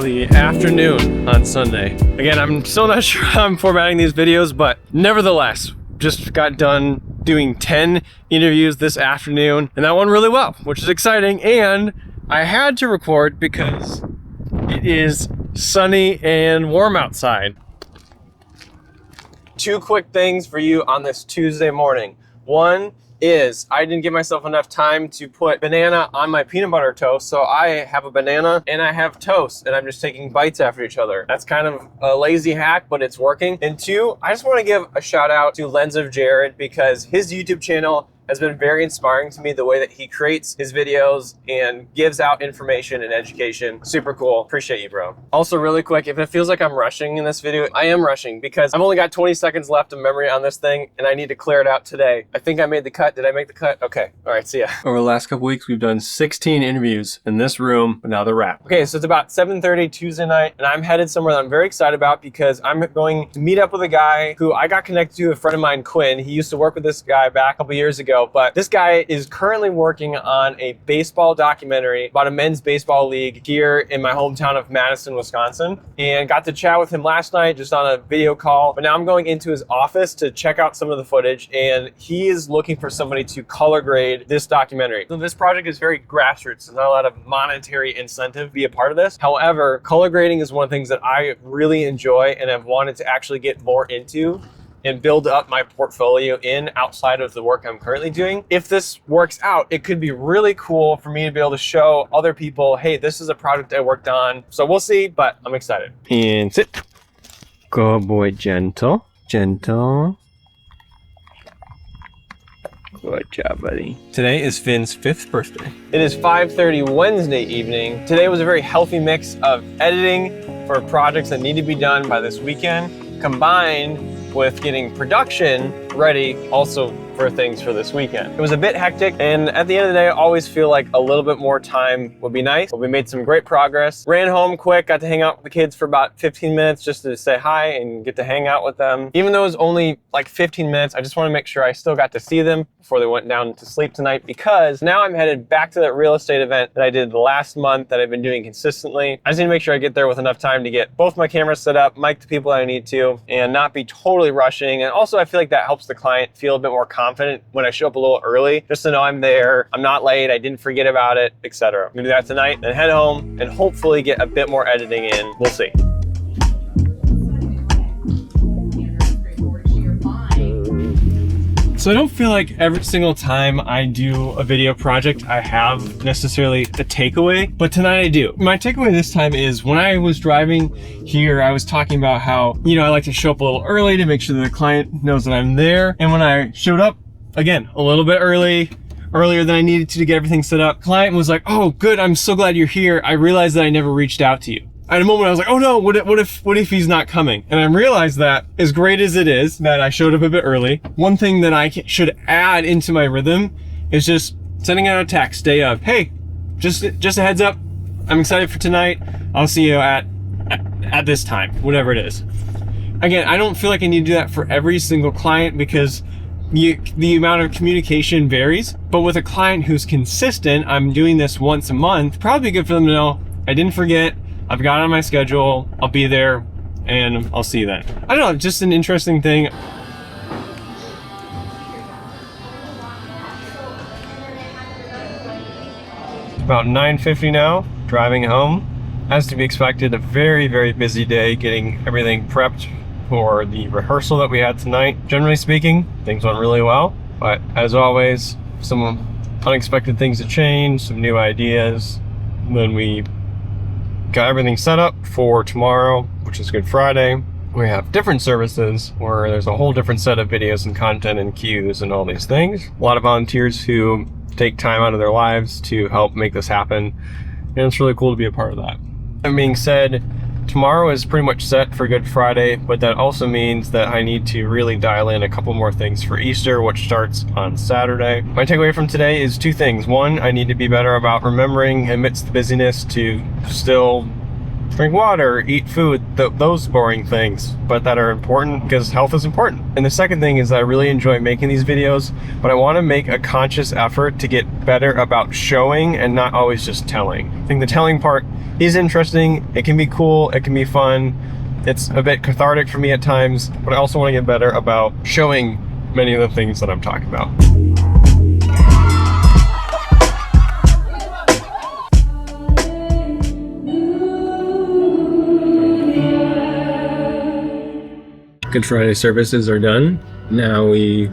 the afternoon on Sunday. Again, I'm still not sure how I'm formatting these videos, but nevertheless, just got done doing 10 interviews this afternoon, and that went really well, which is exciting. And I had to record because it is sunny and warm outside. Two quick things for you on this Tuesday morning. One is I didn't give myself enough time to put banana on my peanut butter toast, so I have a banana and I have toast, and I'm just taking bites after each other. That's kind of a lazy hack, but it's working. And two, I just want to give a shout out to Lens of Jared, because his YouTube channel has been very inspiring to me, the way that he creates his videos and gives out information and education. Super cool. Appreciate you, bro. Also, really quick, if it feels like I'm rushing in this video, I am rushing because I've only got 20 seconds left of memory on this thing and I need to clear it out today. I think I made the cut. Did I make the cut? Okay. All right, see ya. Over the last couple weeks, we've done 16 interviews in this room, but now they're wrapped. Okay, so it's about 7:30 Tuesday night, and I'm headed somewhere that I'm very excited about because I'm going to meet up with a guy who I got connected to, a friend of mine, Quinn. He used to work with this guy back a couple years ago. But this guy is currently working on a baseball documentary about a men's baseball league here in my hometown of Madison, Wisconsin, and got to chat with him last night just on a video call. But now I'm going into his office to check out some of the footage, and he is looking for somebody to color grade this documentary. So this project is very grassroots. There's not a lot of monetary incentive to be a part of this. However, color grading is one of the things that I really enjoy and have wanted to actually get more into and build up my portfolio in outside of the work I'm currently doing. If this works out, it could be really cool for me to be able to show other people, hey, this is a project I worked on. So we'll see, but I'm excited. And sit. Good boy, gentle, gentle. Good job, buddy. Today is Finn's 5th birthday. It is 5:30 Wednesday evening. Today was a very healthy mix of editing for projects that need to be done by this weekend, combined with getting production ready also for things for this weekend. It was a bit hectic, and at the end of the day, I always feel like a little bit more time would be nice, but we made some great progress. Ran home quick, got to hang out with the kids for about 15 minutes just to say hi and get to hang out with them. Even though it was only like 15 minutes, I just want to make sure I still got to see them before they went down to sleep tonight, because now I'm headed back to that real estate event that I did the last month that I've been doing consistently. I just need to make sure I get there with enough time to get both my cameras set up, mic the people I need to, and not be totally rushing. And also, I feel like that helps the client feel a bit more confident when I show up a little early, just to know I'm there, I'm not late, I didn't forget about it, etc. I'm gonna do that tonight, then head home and hopefully get a bit more editing in. We'll see. So I don't feel like every single time I do a video project, I have necessarily a takeaway, but tonight I do. My takeaway this time is when I was driving here, I was talking about how, I like to show up a little early to make sure that the client knows that I'm there. And when I showed up, again, a little bit earlier than I needed to get everything set up, client was like, oh, good, I'm so glad you're here. I realized that I never reached out to you. At a moment, I was like, oh no, what if he's not coming? And I realized that as great as it is that I showed up a bit early, one thing that I should add into my rhythm is just sending out a text day of, hey, just a heads up, I'm excited for tonight. I'll see you at this time, whatever it is. Again, I don't feel like I need to do that for every single client because the amount of communication varies, but with a client who's consistent, I'm doing this once a month, probably good for them to know I didn't forget, I've got it on my schedule, I'll be there, and I'll see you then. I don't know, just an interesting thing. About 9:50 now, driving home. As to be expected, a very, very busy day getting everything prepped for the rehearsal that we had tonight. Generally speaking, things went really well, but as always, some unexpected things to change, some new ideas. Then we got everything set up for tomorrow, which is Good Friday. We have different services where there's a whole different set of videos and content and cues and all these things. A lot of volunteers who take time out of their lives to help make this happen, and it's really cool to be a part of that. That being said, tomorrow is pretty much set for Good Friday, but that also means that I need to really dial in a couple more things for Easter, which starts on Saturday. My takeaway from today is two things. One, I need to be better about remembering amidst the busyness to still drink water, eat food, those boring things, but that are important because health is important. And the second thing is I really enjoy making these videos, but I want to make a conscious effort to get better about showing and not always just telling. I think the telling part is interesting. It can be cool. It can be fun. It's a bit cathartic for me at times, but I also want to get better about showing many of the things that I'm talking about. Good Friday services are done. Now we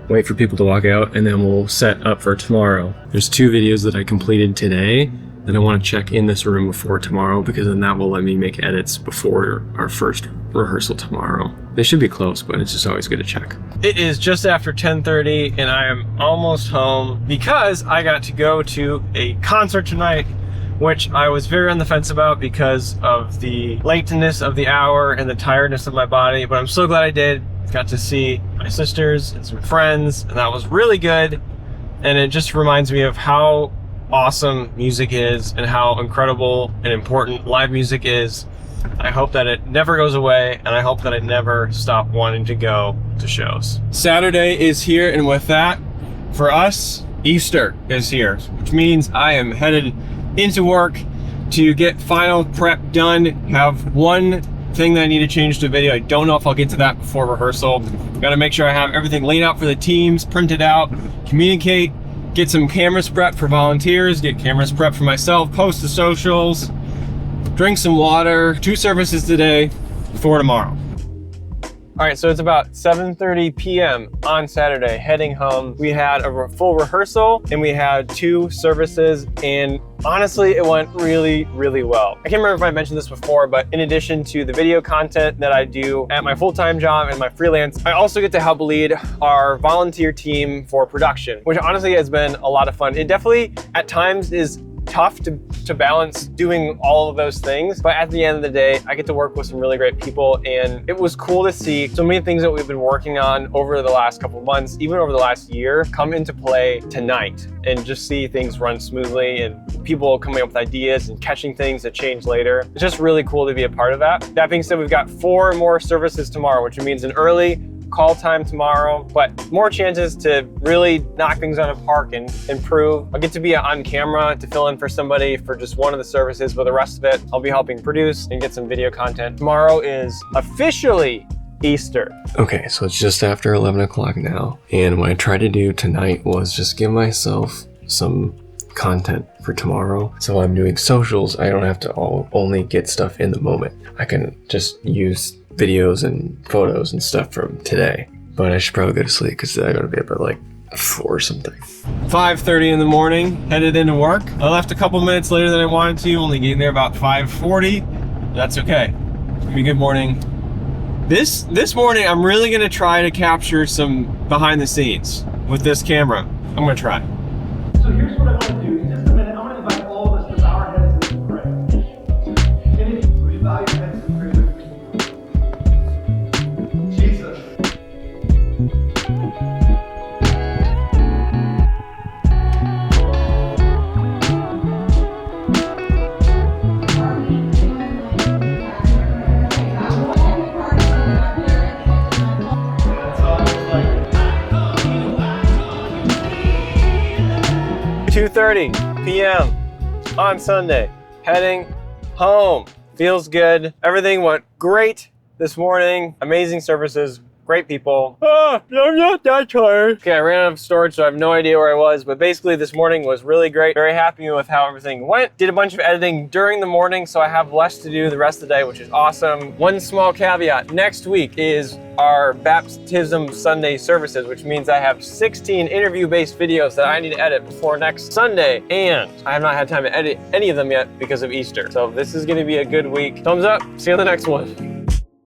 wait for people to walk out and then we'll set up for tomorrow. There's 2 videos that I completed today that I want to check in this room before tomorrow, because then that will let me make edits before our first rehearsal tomorrow. They should be close, but it's just always good to check. It is just after 10:30 and I am almost home because I got to go to a concert tonight, which I was very on the fence about because of the lateness of the hour and the tiredness of my body, but I'm so glad I did. Got to see my sisters and some friends, and that was really good. And it just reminds me of how awesome music is and how incredible and important live music is. I hope that it never goes away, and I hope that I never stop wanting to go to shows. Saturday is here, and with that, for us, Easter is here, which means I am headed into work to get final prep done. Have one thing that I need to change to video. I don't know if I'll get to that before rehearsal. Got to make sure I have everything laid out for the teams, printed out, communicate, get some cameras prepped for volunteers, get cameras prepped for myself, post to socials, drink some water. 2 services today, 4 tomorrow. All right, so it's about 7:30 p.m. on Saturday, heading home. We had a full rehearsal and we had 2 services, and honestly, it went really, really well. I can't remember if I mentioned this before, but in addition to the video content that I do at my full-time job and my freelance, I also get to help lead our volunteer team for production, which honestly has been a lot of fun. It definitely, at times, is tough to balance doing all of those things, but at the end of the day, I get to work with some really great people, and it was cool to see so many things that we've been working on over the last couple of months, even over the last year, come into play tonight, and just see things run smoothly and people coming up with ideas and catching things that change later. It's just really cool to be a part of that. That being said, we've got 4 more services tomorrow, which means an early call time tomorrow, but more chances to really knock things out of the park and improve. I'll get to be on camera to fill in for somebody for just one of the services, but the rest of it, I'll be helping produce and get some video content. Tomorrow is officially Easter. Okay, so it's just after 11 o'clock now, and what I tried to do tonight was just give myself some content for tomorrow. So when I'm doing socials, I don't have to only get stuff in the moment. I can just use videos and photos and stuff from today. But I should probably go to sleep because I gotta be up at like 4 or something. 5:30 in the morning, headed into work. I left a couple minutes later than I wanted to, only getting there about 5:40. That's okay. It's gonna be a good morning. This morning, I'm really gonna try to capture some behind the scenes with this camera. I'm gonna try. So here's what I want to do. In just a minute, I'm going to invite all of us to bow our heads and pray. And if you bow your heads and pray with me. Jesus. It's 2:30 p.m. on Sunday, heading home. Feels good. Everything went great this morning. Amazing services, great people. I'm not that tired. Okay, I ran out of storage, so I have no idea where I was, but basically this morning was really great. Very happy with how everything went. Did a bunch of editing during the morning, so I have less to do the rest of the day, which is awesome. One small caveat, next week is our Baptism Sunday services, which means I have 16 interview-based videos that I need to edit before next Sunday, and I have not had time to edit any of them yet because of Easter. So this is gonna be a good week. Thumbs up, see you on the next one.